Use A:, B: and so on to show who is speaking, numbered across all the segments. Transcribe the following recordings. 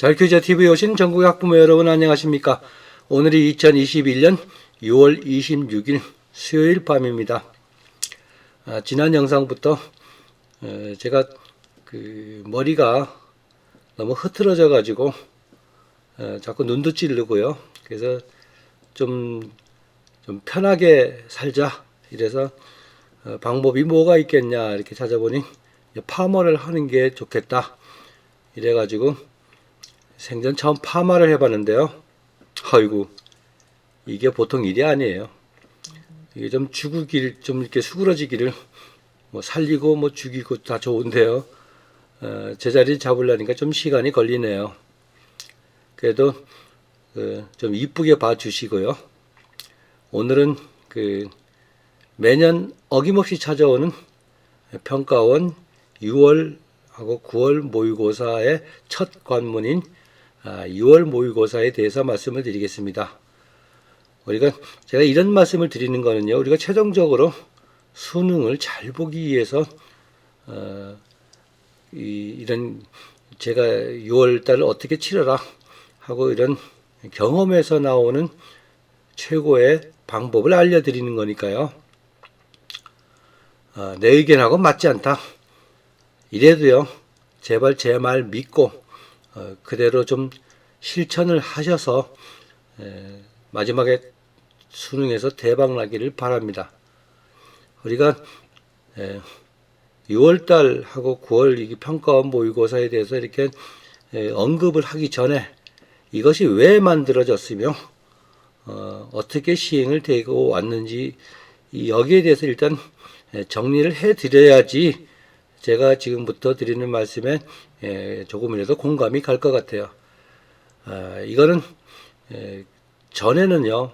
A: 잘교재TV에 오신 전국의 학부모 여러분 안녕하십니까? 오늘이 2021년 6월 26일 수요일 밤입니다. 지난 영상부터 제가 머리가 너무 흐트러져 가지고 자꾸 눈도 찌르고요. 그래서 좀 편하게 살자 이래서 방법이 뭐가 있겠냐 이렇게 찾아보니 파마를 하는 게 좋겠다 이래가지고 생전 처음 파마를 해봤는데요. 아이고 이게 보통 일이 아니에요. 이게 좀 죽이길 좀 이렇게 수그러지기를 뭐 살리고 뭐 죽이고 다 좋은데요. 제자리 잡으려니까 좀 시간이 걸리네요. 그래도 좀 이쁘게 봐주시고요. 오늘은 매년 어김없이 찾아오는 평가원 6월하고 9월 모의고사의 첫 관문인 6월 모의고사에 대해서 말씀을 드리겠습니다. 제가 이런 말씀을 드리는 거는요, 우리가 최종적으로 수능을 잘 보기 위해서 이런 제가 6월 달을 어떻게 치러라 하고 이런 경험에서 나오는 최고의 방법을 알려드리는 거니까요. 내 의견하고 맞지 않다. 이래도요, 제발 제 말 믿고 그대로 좀 실천을 하셔서 마지막에 수능에서 대박 나기를 바랍니다. 우리가 6월달하고 9월 이 평가원 모의고사에 대해서 이렇게 언급을 하기 전에 이것이 왜 만들어졌으며 어떻게 시행을 되고 왔는지 여기에 대해서 일단 정리를 해드려야지 제가 지금부터 드리는 말씀에 조금이라도 공감이 갈 것 같아요. 이거는 전에는요,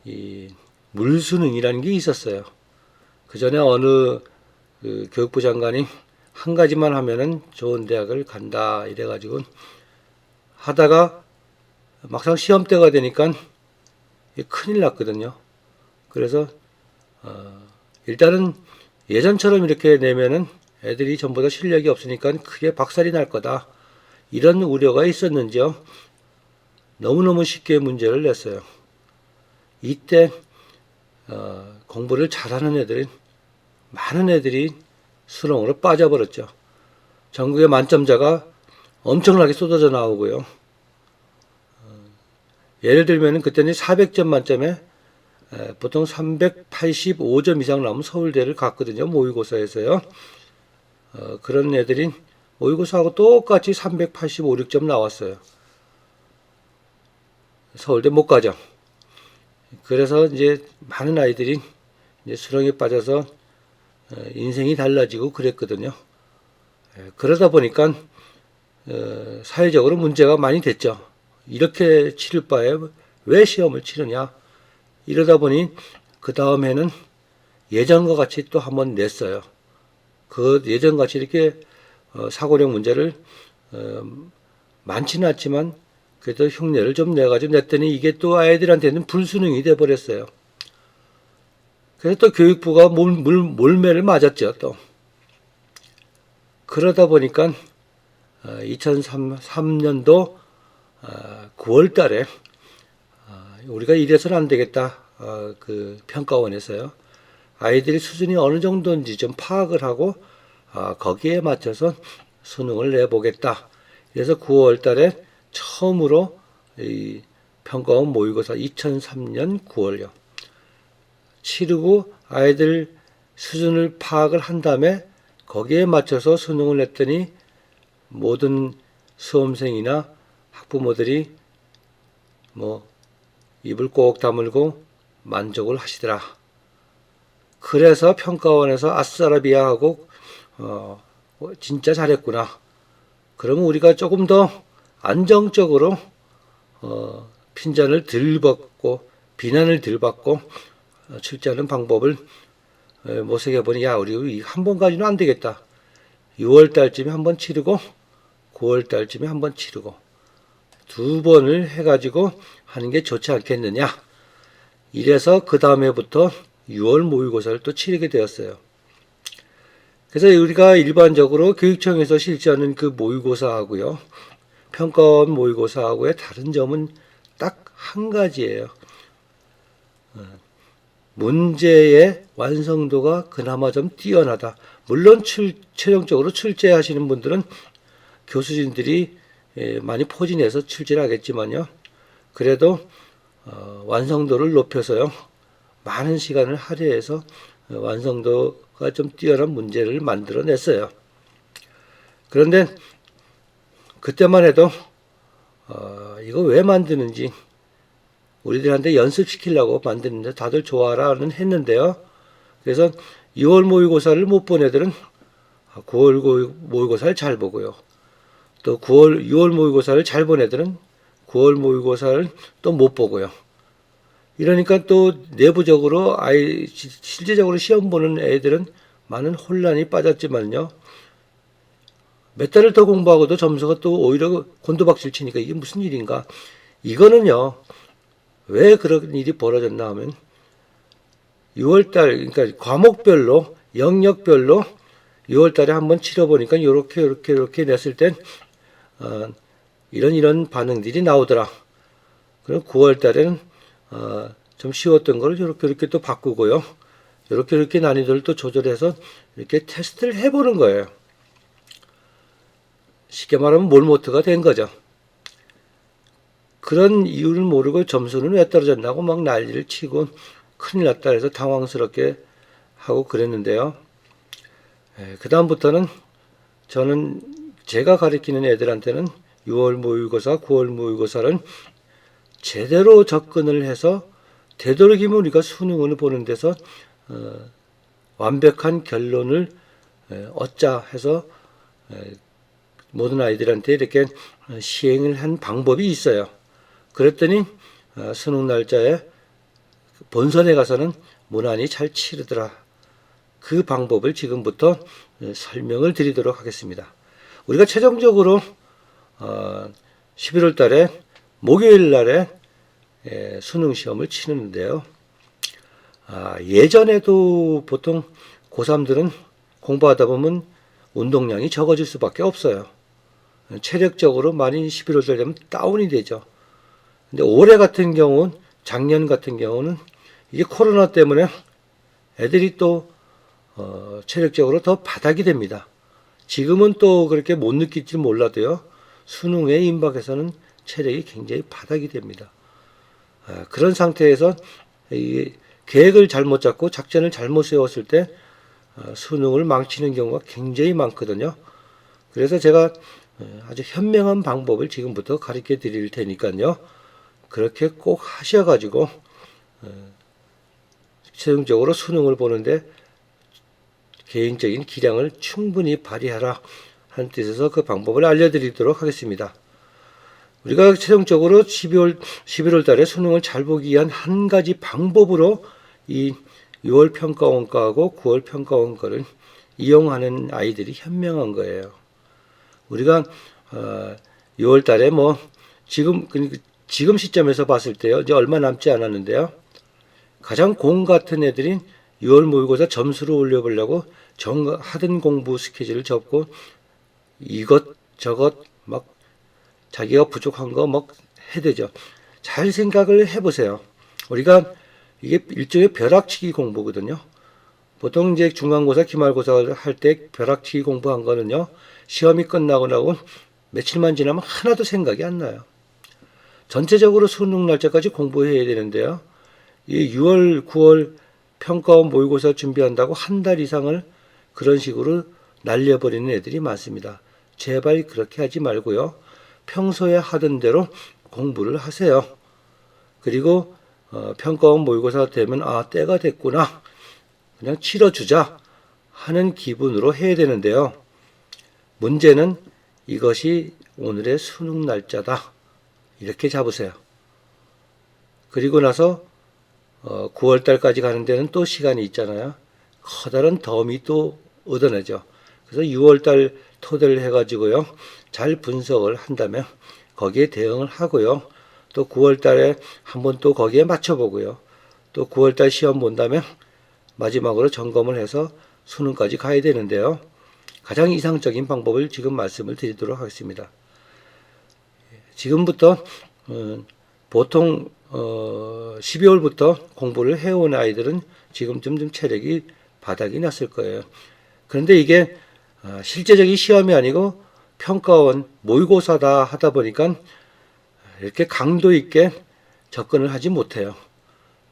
A: 이 물수능이라는 게 있었어요. 그 전에 어느 교육부 장관이 한 가지만 하면은 좋은 대학을 간다 이래가지고 하다가 막상 시험 때가 되니까 큰일 났거든요. 그래서 일단은 예전처럼 이렇게 내면은 애들이 전부 다 실력이 없으니까 크게 박살이 날 거다. 이런 우려가 있었는지요. 너무너무 쉽게 문제를 냈어요. 이때 공부를 잘하는 애들은 많은 애들이 수능으로 빠져버렸죠. 전국의 만점자가 엄청나게 쏟아져 나오고요. 예를 들면 그때는 400점 만점에 보통 385점 이상 나오면 서울대를 갔거든요. 모의고사에서요. 그런 애들이 모의고사하고 똑같이 385, 6점 나왔어요. 서울대 못 가죠. 그래서 이제 많은 아이들이 이제 수렁에 빠져서 인생이 달라지고 그랬거든요. 그러다 보니까 사회적으로 문제가 많이 됐죠. 이렇게 치를 바에 왜 시험을 치느냐. 이러다 보니 그 다음에는 예전과 같이 또 한번 냈어요. 그 예전같이 이렇게 사고력 문제를 많지는 않지만 그래도 흉내를 좀 내가지고 냈더니 이게 또 아이들한테는 불수능이 돼버렸어요. 그래서 또 교육부가 몰매를 맞았죠. 또 그러다 보니까 2003년도 9월 달에 우리가 이래서는 안 되겠다. 그 평가원에서요. 아이들이 수준이 어느 정도인지 좀 파악을 하고 거기에 맞춰서 수능을 내보겠다. 그래서 9월 달에 처음으로 이 평가원 모의고사 2003년 9월요. 치르고 아이들 수준을 파악을 한 다음에 거기에 맞춰서 수능을 냈더니 모든 수험생이나 학부모들이 뭐 입을 꼭 다물고 만족을 하시더라. 그래서 평가원에서 아싸라비아 하고 진짜 잘했구나. 그러면 우리가 조금 더 안정적으로 핀잔을 덜 받고 비난을 덜 받고 출제하는 방법을 모색해보니 우리 한 번 가지고는 안 되겠다. 6월 달쯤에 한 번 치르고 9월 달쯤에 한 번 치르고 두 번을 해가지고 하는 게 좋지 않겠느냐. 이래서 그 다음에부터 6월 모의고사를 또 치르게 되었어요. 그래서 우리가 일반적으로 교육청에서 실시하는 그 모의고사하고요. 평가원 모의고사하고의 다른 점은 딱 한 가지예요. 문제의 완성도가 그나마 좀 뛰어나다. 물론 최종적으로 출제하시는 분들은 교수진들이 많이 포진해서 출제를 하겠지만요. 그래도 완성도를 높여서요. 많은 시간을 할애해서 완성도가 좀 뛰어난 문제를 만들어냈어요. 그런데 그때만 해도 이거 왜 만드는지 우리들한테 연습시키려고 만드는데 다들 좋아라는 했는데요. 그래서 2월 모의고사를 못 본 애들은 9월 모의고사를 잘 보고요. 또 6월 모의고사를 잘 본 애들은 9월 모의고사를 또 못 보고요. 이러니까 또 내부적으로 실제적으로 시험 보는 애들은 많은 혼란이 빠졌지만요. 몇 달을 더 공부하고도 점수가 또 오히려 곤두박질 치니까 이게 무슨 일인가. 이거는요. 왜 그런 일이 벌어졌나 하면 6월달 그러니까 과목별로 영역별로 6월달에 한번 치러보니까 이렇게 냈을 땐 이런 반응들이 나오더라. 그럼 9월달에는 좀 쉬웠던 걸 이렇게 또 바꾸고요. 이렇게 난이도를 또 조절해서 이렇게 테스트를 해보는 거예요. 쉽게 말하면 몰모트가 된 거죠. 그런 이유를 모르고 점수는 왜 떨어졌나고 막 난리를 치고 큰일 났다 해서 당황스럽게 하고 그랬는데요. 그 다음부터는 저는 제가 가르치는 애들한테는 6월 모의고사, 9월 모의고사를 제대로 접근을 해서 되도록이면 우리가 수능을 보는 데서 완벽한 결론을 얻자 해서 모든 아이들한테 이렇게 시행을 한 방법이 있어요. 그랬더니 수능 날짜에 본선에 가서는 무난히 잘 치르더라. 그 방법을 지금부터 설명을 드리도록 하겠습니다. 우리가 최종적으로 11월 달에 목요일 날에 수능 시험을 치는데요. 예전에도 보통 고3들은 공부하다 보면 운동량이 적어질 수밖에 없어요. 체력적으로 많이 11월 달 되면 다운이 되죠. 근데 올해 같은 경우는 작년 같은 경우는 이게 코로나 때문에 애들이 또 체력적으로 더 바닥이 됩니다. 지금은 또 그렇게 못 느낄지 몰라도요. 수능에 임박해서는 체력이 굉장히 바닥이 됩니다. 그런 상태에서 이 계획을 잘못 잡고 작전을 잘못 세웠을 때 수능을 망치는 경우가 굉장히 많거든요. 그래서 제가 아주 현명한 방법을 지금부터 가르쳐 드릴 테니까요. 그렇게 꼭 하셔가지고 최종적으로 수능을 보는데 개인적인 기량을 충분히 발휘하라 하는 뜻에서 그 방법을 알려드리도록 하겠습니다. 우리가 최종적으로 11월 달에 수능을 잘 보기 위한 한 가지 방법으로 이 6월 평가원과하고 9월 평가원과를 이용하는 아이들이 현명한 거예요. 우리가 6월 달에 지금 시점에서 봤을 때요. 이제 얼마 남지 않았는데요. 가장 공 같은 애들이 6월 모의고사 점수를 올려보려고 하던 공부 스케줄을 접고 이것저것 막 자기가 부족한 거 막 해대죠. 잘 생각을 해보세요. 우리가 이게 일종의 벼락치기 공부거든요. 보통 이제 중간고사, 기말고사 할 때 벼락치기 공부한 거는요. 시험이 끝나고 나고 며칠만 지나면 하나도 생각이 안 나요. 전체적으로 수능 날짜까지 공부해야 되는데요. 이 6월, 9월 평가원 모의고사 준비한다고 한 달 이상을 그런 식으로 날려버리는 애들이 많습니다. 제발 그렇게 하지 말고요. 평소에 하던 대로 공부를 하세요. 그리고 평가원 모의고사 되면 때가 됐구나. 그냥 치러주자 하는 기분으로 해야 되는데요. 문제는 이것이 오늘의 수능 날짜다. 이렇게 잡으세요. 그리고 나서 9월 달까지 가는 데는 또 시간이 있잖아요. 커다란 덤이 또 얻어내죠. 그래서 6월 달 토대를 해가지고요. 잘 분석을 한다면 거기에 대응을 하고요. 또 9월 달에 한번 또 거기에 맞춰보고요. 또 9월 달 시험 본다면 마지막으로 점검을 해서 수능까지 가야 되는데요. 가장 이상적인 방법을 지금 말씀을 드리도록 하겠습니다. 지금부터 보통 12월부터 공부를 해온 아이들은 지금쯤 좀 체력이 바닥이 났을 거예요. 그런데 이게 실제적인 시험이 아니고 평가원 모의고사다 하다 보니까 이렇게 강도 있게 접근을 하지 못해요.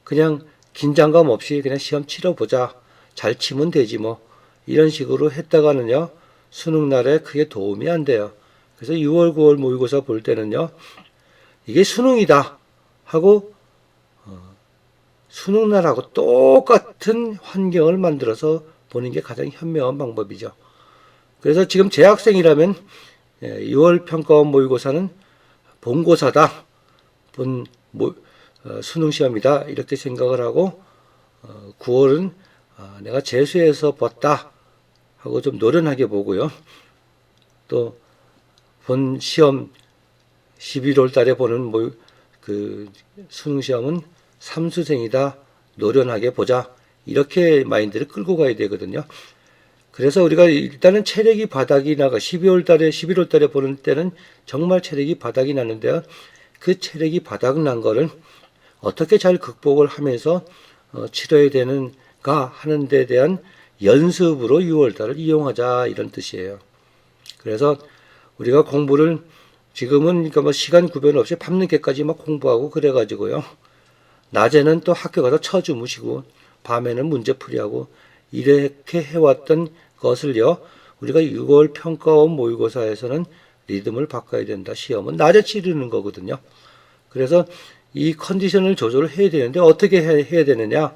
A: 그냥 긴장감 없이 그냥 시험 치러보자. 잘 치면 되지 뭐. 이런 식으로 했다가는요. 수능날에 크게 도움이 안 돼요. 그래서 6월, 9월 모의고사 볼 때는요. 이게 수능이다 하고 수능날하고 똑같은 환경을 만들어서 보는 게 가장 현명한 방법이죠. 그래서 지금 재학생이라면 6월 평가원 모의고사는 본고사다. 수능시험이다. 이렇게 생각을 하고 9월은 내가 재수해서 봤다 하고 좀 노련하게 보고요. 또 본 시험 11월 달에 보는 그 수능시험은 삼수생이다. 노련하게 보자. 이렇게 마인드를 끌고 가야 되거든요. 그래서 우리가 일단은 체력이 바닥이 나가 11월 달에 보는 때는 정말 체력이 바닥이 나는데요. 그 체력이 바닥 난 거를 어떻게 잘 극복을 하면서 치러야 되는가 하는 데 대한 연습으로 6월 달을 이용하자 이런 뜻이에요. 그래서 우리가 공부를 지금은 그러니까 뭐 시간 구별 없이 밤늦게까지 막 공부하고 그래가지고요. 낮에는 또 학교 가서 쳐주무시고 밤에는 문제풀이하고 이렇게 해왔던 것을요. 우리가 6월 평가원 모의고사에서는 리듬을 바꿔야 된다. 시험은 낮에 치르는 거거든요. 그래서 이 컨디션을 조절을 해야 되는데 어떻게 해야 되느냐.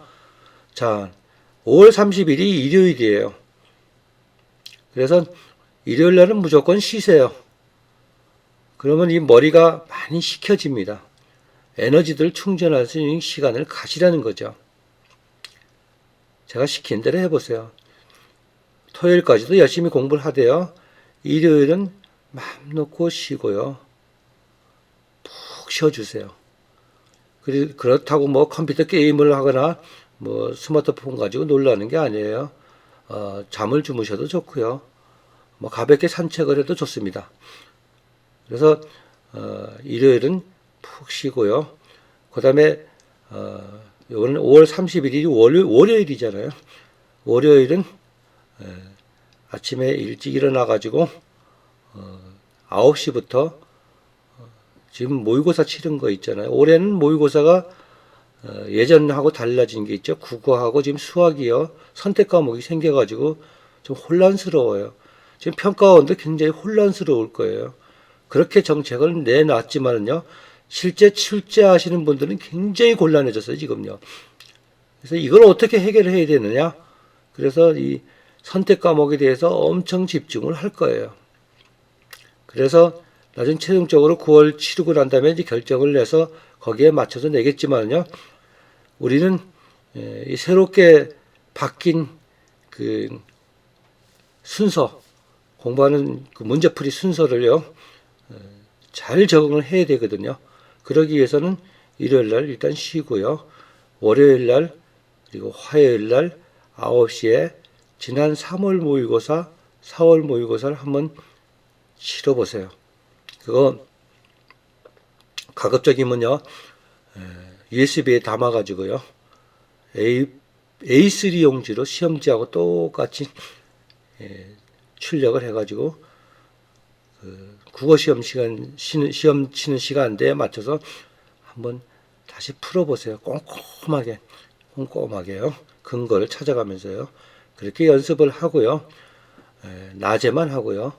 A: 자, 5월 30일이 일요일이에요. 그래서 일요일 날은 무조건 쉬세요. 그러면 이 머리가 많이 식혀집니다. 에너지들 충전할 수 있는 시간을 가지라는 거죠. 제가 시킨 대로 해보세요. 토요일까지도 열심히 공부를 하대요. 일요일은 마음 놓고 쉬고요. 푹 쉬어주세요. 그렇다고 뭐 컴퓨터 게임을 하거나 뭐 스마트폰 가지고 놀라는 게 아니에요. 잠을 주무셔도 좋고요. 뭐 가볍게 산책을 해도 좋습니다. 그래서 일요일은 푹 쉬고요. 그 다음에 오늘 5월 31일이 월요일이잖아요. 월요일은 아침에 일찍 일어나가지고 9시부터 지금 모의고사 치른 거 있잖아요. 올해는 모의고사가 예전하고 달라진 게 있죠. 국어하고 지금 수학이요. 선택 과목이 생겨가지고 좀 혼란스러워요. 지금 평가원도 굉장히 혼란스러울 거예요. 그렇게 정책을 내놨지만은요. 실제 출제하시는 분들은 굉장히 곤란해졌어요. 지금요. 그래서 이걸 어떻게 해결을 해야 되느냐. 그래서 이 선택 과목에 대해서 엄청 집중을 할 거예요. 그래서 나중에 최종적으로 9월 치르고 난 다음에 이제 결정을 내서 거기에 맞춰서 내겠지만요. 우리는 이 새롭게 바뀐 그 순서, 공부하는 그 문제풀이 순서를요. 잘 적응을 해야 되거든요. 그러기 위해서는 일요일 날 일단 쉬고요. 월요일 날 그리고 화요일 날 9시에 지난 3월 모의고사, 4월 모의고사를 한번 치러보세요. 그거 가급적이면요. USB에 담아가지고요. A3 용지로 시험지하고 똑같이 출력을 해가지고 국어 시험 시험 치는 시간대에 맞춰서 한번 다시 풀어보세요. 꼼꼼하게요. 근거를 찾아가면서요. 그렇게 연습을 하고요. 낮에만 하고요.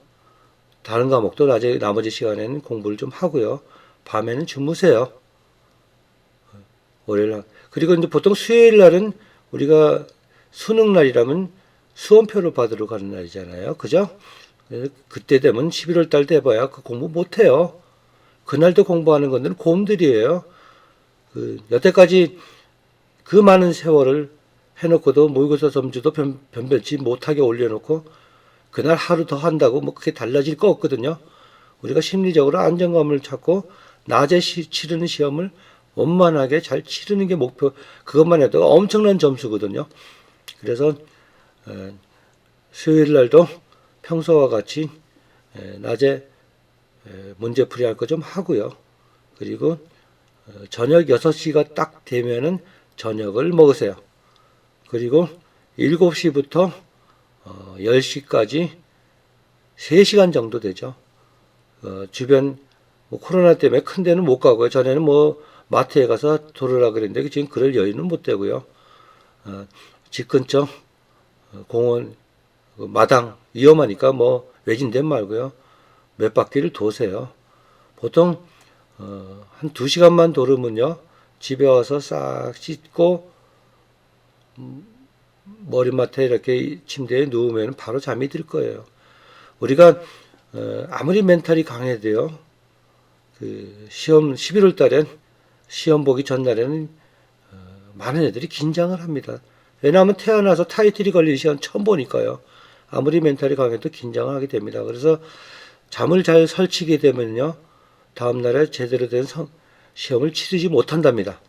A: 다른 과목도 낮에 나머지 시간에는 공부를 좀 하고요. 밤에는 주무세요. 월요일 날. 그리고 이제 보통 수요일 날은 우리가 수능 날이라면 수험표를 받으러 가는 날이잖아요. 그죠? 그때 되면 11월 달 돼봐야 그 공부 못해요. 그날도 공부하는 건들은 곰들이에요. 여태까지 그 많은 세월을 해놓고도 모의고사 점수도 변변치 못하게 올려놓고 그날 하루 더 한다고 뭐 그게 달라질 거 없거든요. 우리가 심리적으로 안정감을 찾고 낮에 치르는 시험을 원만하게 잘 치르는 게 목표. 그것만 해도 엄청난 점수거든요. 그래서 수요일 날도 평소와 같이 낮에 문제풀이 할 거 좀 하고요. 그리고 저녁 6시가 딱 되면은 저녁을 먹으세요. 그리고 7시부터 10시까지 3시간 정도 되죠. 주변 뭐 코로나 때문에 큰 데는 못 가고요. 전에는 뭐 마트에 가서 돌으라 그랬는데 지금 그럴 여유는 못 되고요. 집 근처 공원 마당 위험하니까 뭐 외진 데 말고요. 몇 바퀴를 도세요. 보통 한 2시간만 돌으면요. 집에 와서 싹 씻고 머리맡에 이렇게 침대에 누우면 바로 잠이 들 거예요. 우리가 아무리 멘탈이 강해도요. 그 시험 11월 달엔 시험 보기 전날에는 많은 애들이 긴장을 합니다. 왜냐하면 태어나서 타이틀이 걸릴 시간 처음 보니까요. 아무리 멘탈이 강해도 긴장을 하게 됩니다. 그래서 잠을 잘 설치게 되면요. 다음날에 제대로 된 시험을 치르지 못한답니다.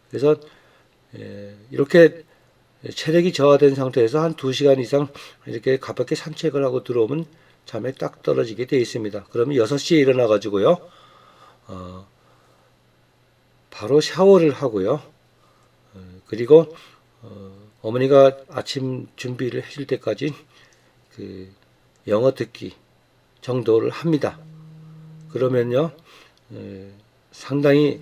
A: 그래서 이렇게 체력이 저하된 상태에서 한 2시간 이상 이렇게 가볍게 산책을 하고 들어오면 잠에 딱 떨어지게 되어 있습니다. 그러면 6시에 일어나 가지고요. 바로 샤워를 하고요. 그리고 어머니가 아침 준비를 해줄 때까지 그 영어 듣기 정도를 합니다. 그러면요. 상당히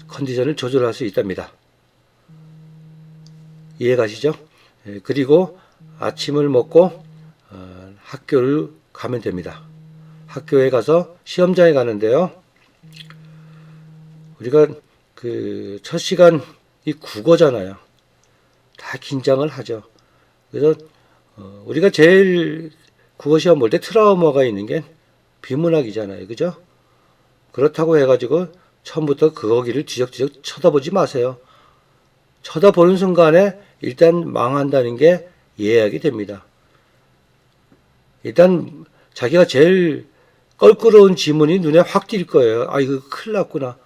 A: 컨디션을 조절할 수 있답니다. 이해 가시죠? 그리고 아침을 먹고 학교를 가면 됩니다. 학교에 가서 시험장에 가는데요. 우리가 그 첫 시간이 국어잖아요. 다 긴장을 하죠. 그래서 우리가 제일 국어 시험 볼 때 트라우마가 있는 게 비문학이잖아요. 그죠? 그렇다고 해가지고 처음부터 거기를 뒤적뒤적 쳐다보지 마세요. 쳐다보는 순간에 일단 망한다는 게 예약이 됩니다. 일단 자기가 제일 껄끄러운 지문이 눈에 확 띌 거예요. 아, 이거 큰일 났구나.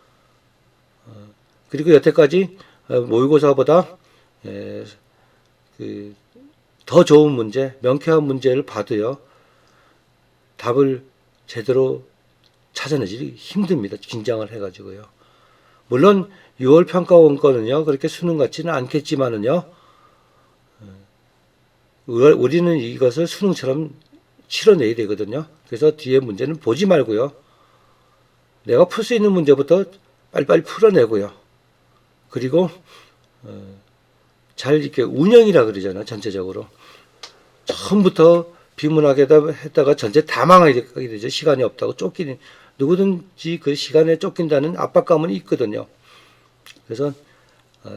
A: 그리고 여태까지 모의고사보다 더 좋은 문제, 명쾌한 문제를 봐도요. 답을 제대로 찾아내기 힘듭니다. 긴장을 해가지고요. 물론 6월 평가원 거는요. 그렇게 수능 같지는 않겠지만은요. 우리는 이것을 수능처럼 치러내야 되거든요. 그래서 뒤에 문제는 보지 말고요. 내가 풀 수 있는 문제부터 빨리빨리 풀어내고요. 그리고 잘 이렇게 운영이라 그러잖아요. 전체적으로. 처음부터 비문학에다 했다가 전체 다 망하게 되죠. 시간이 없다고 쫓기는 누구든지 그 시간에 쫓긴다는 압박감은 있거든요. 그래서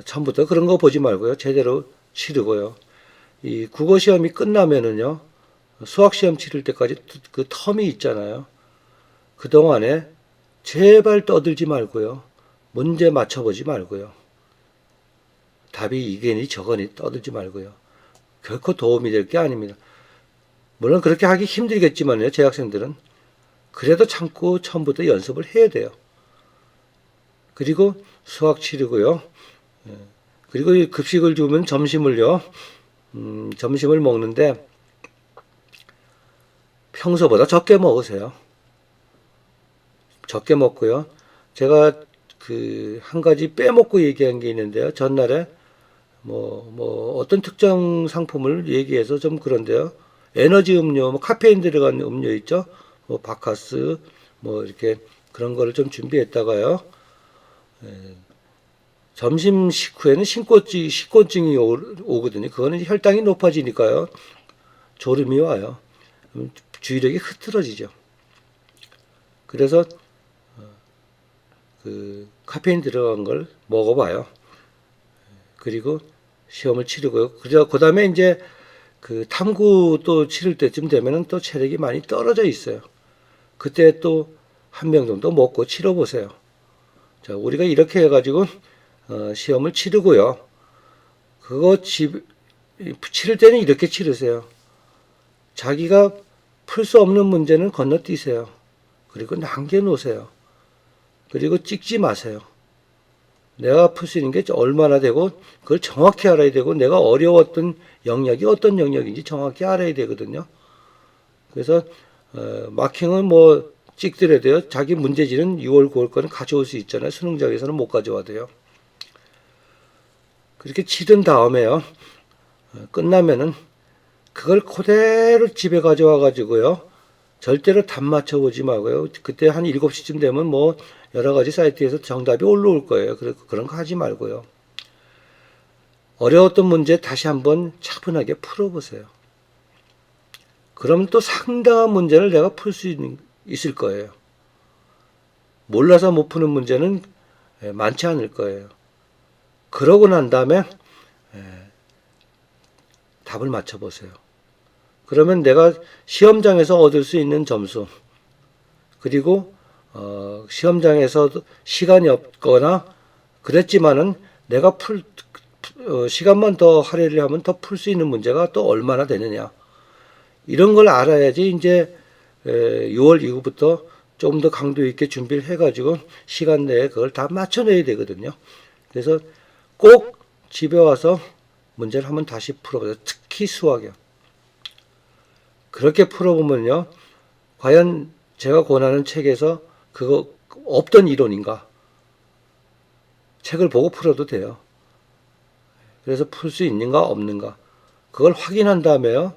A: 처음부터 그런 거 보지 말고요. 제대로 치르고요. 이 국어 시험이 끝나면은요. 수학 시험 치를 때까지 그 텀이 있잖아요. 그동안에 제발 떠들지 말고요. 문제 맞춰보지 말고요. 답이 이게니 저거니 떠들지 말고요. 결코 도움이 될 게 아닙니다. 물론 그렇게 하기 힘들겠지만요. 재학생들은. 그래도 참고 처음부터 연습을 해야 돼요. 그리고 수학 치르고요. 그리고 급식을 주면 점심을요. 점심을 먹는데 평소보다 적게 먹으세요. 적게 먹고요. 제가 한 가지 빼먹고 얘기한 게 있는데요. 전날에 어떤 특정 상품을 얘기해서 좀 그런데요. 에너지 음료, 카페인 들어간 음료 있죠? 바카스, 이렇게 그런 거를 좀 준비했다가요. 점심 식후에는 식곤증이 오거든요. 그거는 혈당이 높아지니까요. 졸음이 와요. 주의력이 흐트러지죠. 그래서 카페인 들어간 걸 먹어봐요. 그리고 시험을 치르고요. 그 다음에 이제 탐구 또 치를 때쯤 되면은 또 체력이 많이 떨어져 있어요. 그때 또 한 명 정도 먹고 치러보세요. 자, 우리가 이렇게 해가지고 시험을 치르고요. 치를 때는 이렇게 치르세요. 자기가 풀 수 없는 문제는 건너뛰세요. 그리고 남겨놓으세요. 그리고 찍지 마세요. 내가 풀 수 있는 게 얼마나 되고 그걸 정확히 알아야 되고 내가 어려웠던 영역이 어떤 영역인지 정확히 알아야 되거든요. 그래서 마킹은 뭐 찍더라도요. 자기 문제지는 6월, 9월 거는 가져올 수 있잖아요. 수능장에서는 못 가져와도요. 그렇게 치른 다음에요. 끝나면은 그걸 그대로 집에 가져와 가지고요. 절대로 답 맞춰보지 말고요. 그때 한 7시쯤 되면 뭐 여러 가지 사이트에서 정답이 올라올 거예요. 그런 거 하지 말고요. 어려웠던 문제 다시 한번 차분하게 풀어보세요. 그러면 또 상당한 문제를 내가 풀 수 있을 거예요. 몰라서 못 푸는 문제는 많지 않을 거예요. 그러고 난 다음에 답을 맞춰보세요. 그러면 내가 시험장에서 얻을 수 있는 점수, 그리고 시험장에서 시간이 없거나 그랬지만은 내가 시간만 더 할애를 하면 더 풀 수 있는 문제가 또 얼마나 되느냐. 이런 걸 알아야지 이제 6월 이후부터 좀 더 강도 있게 준비를 해가지고 시간 내에 그걸 다 맞춰내야 되거든요. 그래서 꼭 집에 와서 문제를 한번 다시 풀어보세요. 특히 수학이요. 그렇게 풀어보면요. 과연 제가 권하는 책에서 그거 없던 이론인가? 책을 보고 풀어도 돼요. 그래서 풀 수 있는가 없는가? 그걸 확인한 다음에요.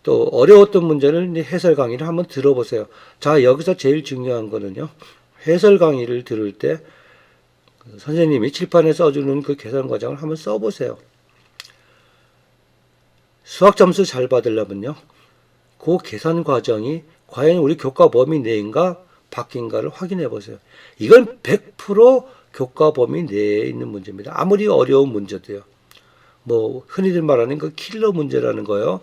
A: 또 어려웠던 문제는 해설 강의를 한번 들어보세요. 자, 여기서 제일 중요한 거는요. 해설 강의를 들을 때 선생님이 칠판에 써주는 그 계산 과정을 한번 써보세요. 수학 점수 잘 받으려면요. 그 계산 과정이 과연 우리 교과 범위 내인가 밖인가를 확인해 보세요. 이건 100% 교과 범위 내에 있는 문제입니다. 아무리 어려운 문제도요. 뭐 흔히들 말하는 그 킬러 문제라는 거요.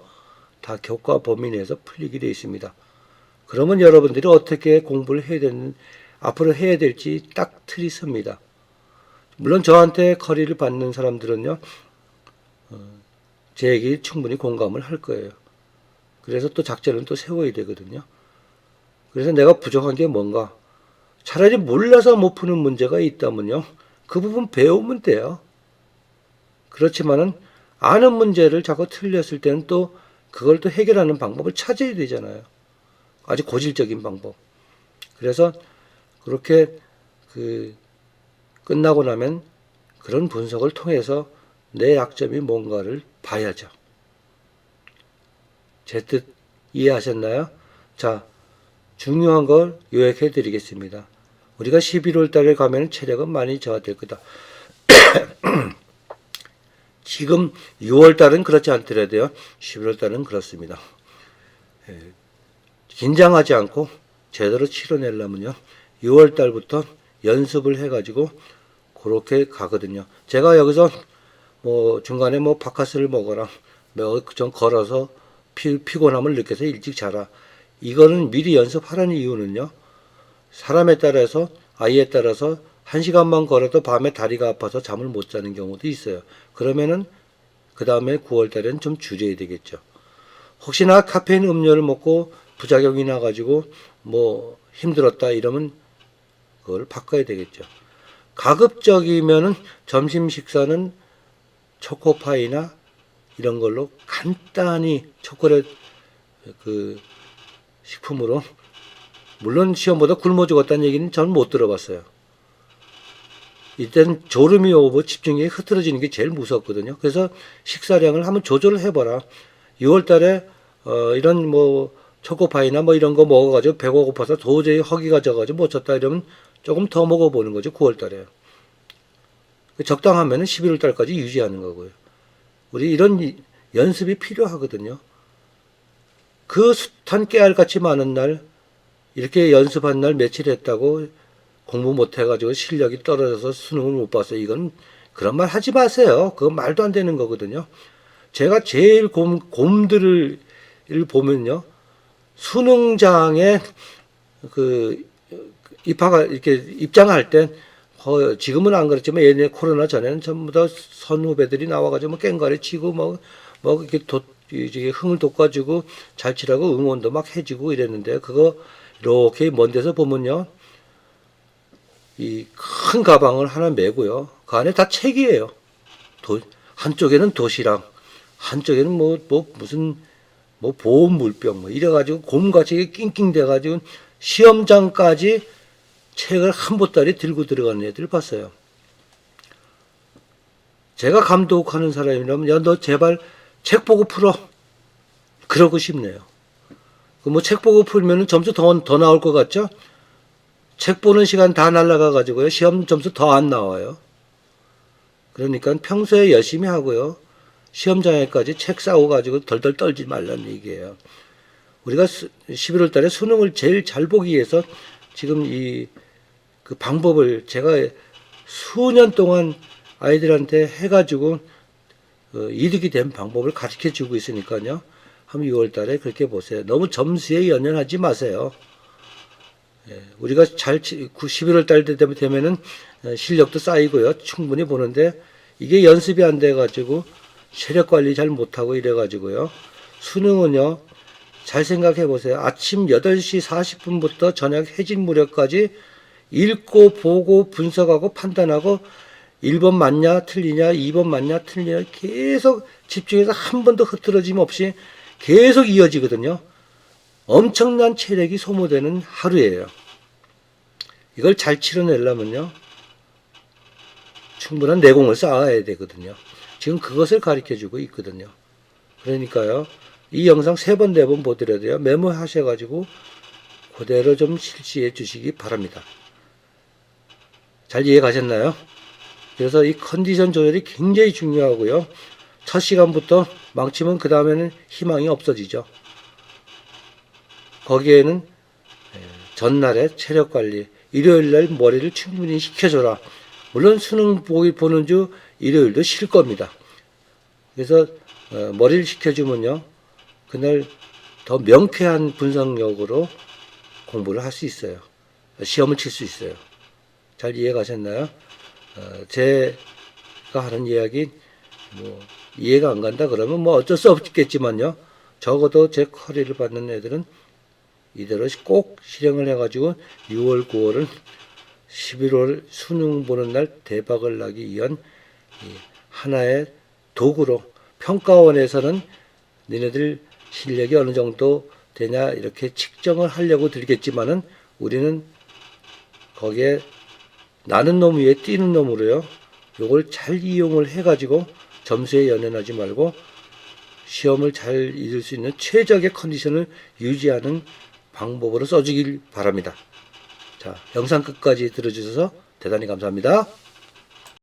A: 다 교과 범위 내에서 풀리게 되어 있습니다. 그러면 여러분들이 어떻게 공부를 해야 되는, 앞으로 해야 될지 딱 틀이 섭니다. 물론 저한테 커리를 받는 사람들은요. 제 얘기 충분히 공감을 할 거예요. 그래서 또 작전을 또 세워야 되거든요. 그래서 내가 부족한 게 뭔가? 차라리 몰라서 못 푸는 문제가 있다면요. 그 부분 배우면 돼요. 그렇지만은 아는 문제를 자꾸 틀렸을 때는 또 그걸 또 해결하는 방법을 찾아야 되잖아요. 아주 고질적인 방법. 그래서 그렇게 끝나고 나면 그런 분석을 통해서 내 약점이 뭔가를 봐야죠. 제 뜻 이해하셨나요? 자, 중요한 걸 요약해 드리겠습니다. 우리가 11월 달에 가면 체력은 많이 저하될 거다. 지금 6월 달은 그렇지 않더라도요. 11월 달은 그렇습니다. 긴장하지 않고 제대로 치러내려면요. 6월 달부터 연습을 해가지고 그렇게 가거든요. 제가 여기서 뭐 중간에 뭐 바카스를 먹어라, 좀 걸어서 피곤함을 느껴서 일찍 자라. 이거는 미리 연습하라는 이유는요. 사람에 따라서 아이에 따라서 1시간만 걸어도 밤에 다리가 아파서 잠을 못 자는 경우도 있어요. 그러면은 그 다음에 9월 달에는 좀 줄여야 되겠죠. 혹시나 카페인 음료를 먹고 부작용이 나가지고 뭐 힘들었다 이러면 그걸 바꿔야 되겠죠. 가급적이면은 점심 식사는 초코파이나 이런 걸로 간단히 초콜릿 식품으로, 물론 시험보다 굶어 죽었다는 얘기는 전 못 들어봤어요. 이때는 졸음이 오고 집중력이 흐트러지는 게 제일 무섭거든요. 그래서 식사량을 한번 조절을 해봐라. 6월 달에 이런 뭐 초코파이나 뭐 이런 거 먹어가지고 배가 고파서 도저히 허기가 져가지고 못 쳤다 이러면 조금 더 먹어보는 거죠. 9월 달에. 적당하면 11월 달까지 유지하는 거고요. 우리 이런 연습이 필요하거든요. 그 숱한 깨알같이 많은 날, 이렇게 연습한 날 며칠 했다고 공부 못 해가지고 실력이 떨어져서 수능을 못 봤어요. 이건 그런 말 하지 마세요. 그건 말도 안 되는 거거든요. 제가 제일 곰들을 보면요. 수능장에 이렇게 입장할 때, 지금은 안 그렇지만 예전에 코로나 전에는 전부 다 선후배들이 나와가지고 뭐 깽가리 치고 뭐 이렇게 흥을 돋궈주고 잘 치라고 응원도 막 해주고 이랬는데, 그거 이렇게 먼 데서 보면요. 이 큰 가방을 하나 메고요. 그 안에 다 책이에요. 한쪽에는 도시락, 한쪽에는 무슨 보온 물병 이래가지고 곰같이 낑낑대가지고 시험장까지 책을 한 보따리 들고 들어가는 애들 봤어요. 제가 감독하는 사람이라면 야 너 제발 책 보고 풀어 그러고 싶네요. 책 보고 풀면은 점수 더 나올 것 같죠? 책 보는 시간 다 날라가 가지고요 시험 점수 더 안 나와요. 그러니까 평소에 열심히 하고요 시험장에까지 책 싸고 가지고 덜덜 떨지 말라는 얘기예요. 우리가 11월 달에 수능을 제일 잘 보기 위해서 지금 그 방법을 제가 수년 동안 아이들한테 해가지고 이득이 된 방법을 가르쳐 주고 있으니까요. 한번 6월 달에 그렇게 보세요. 너무 점수에 연연하지 마세요. 우리가 11월 달 되면은 실력도 쌓이고요. 충분히 보는데 이게 연습이 안 돼가지고 체력 관리 잘 못하고 이래가지고요. 수능은요. 잘 생각해 보세요. 아침 8시 40분부터 저녁 해질 무렵까지 읽고 보고 분석하고 판단하고 1번 맞냐 틀리냐 2번 맞냐 틀리냐 계속 집중해서 한 번도 흐트러짐 없이 계속 이어지거든요. 엄청난 체력이 소모되는 하루예요. 이걸 잘 치러내려면요. 충분한 내공을 쌓아야 되거든요. 지금 그것을 가르쳐주고 있거든요. 그러니까요. 이 영상 3번, 4번 보더라도요. 메모하셔가지고 그대로 좀 실시해 주시기 바랍니다. 잘 이해 가셨나요? 그래서 이 컨디션 조절이 굉장히 중요하고요. 첫 시간부터 망치면 그 다음에는 희망이 없어지죠. 거기에는 전날에 체력 관리, 일요일날 머리를 충분히 식혀줘라. 물론 수능 보는 주 일요일도 쉴 겁니다. 그래서 머리를 식혀주면요. 그날 더 명쾌한 분석력으로 공부를 할 수 있어요. 시험을 칠 수 있어요. 잘 이해 가셨나요? 제가 하는 이야기 이해가 안 간다 그러면 어쩔 수 없겠지만요. 적어도 제 커리를 받는 애들은 이대로 꼭 실행을 해가지고 6월, 9월은 11월 수능 보는 날 대박을 나기 위한 하나의 도구로 평가원에서는 니네들 실력이 어느 정도 되냐 이렇게 측정을 하려고 들겠지만은 우리는 거기에 나는 놈 위에 뛰는 놈으로요. 요걸 잘 이용을 해가지고 점수에 연연하지 말고 시험을 잘 이룰 수 있는 최적의 컨디션을 유지하는 방법으로 써주길 바랍니다. 자, 영상 끝까지 들어주셔서 대단히 감사합니다.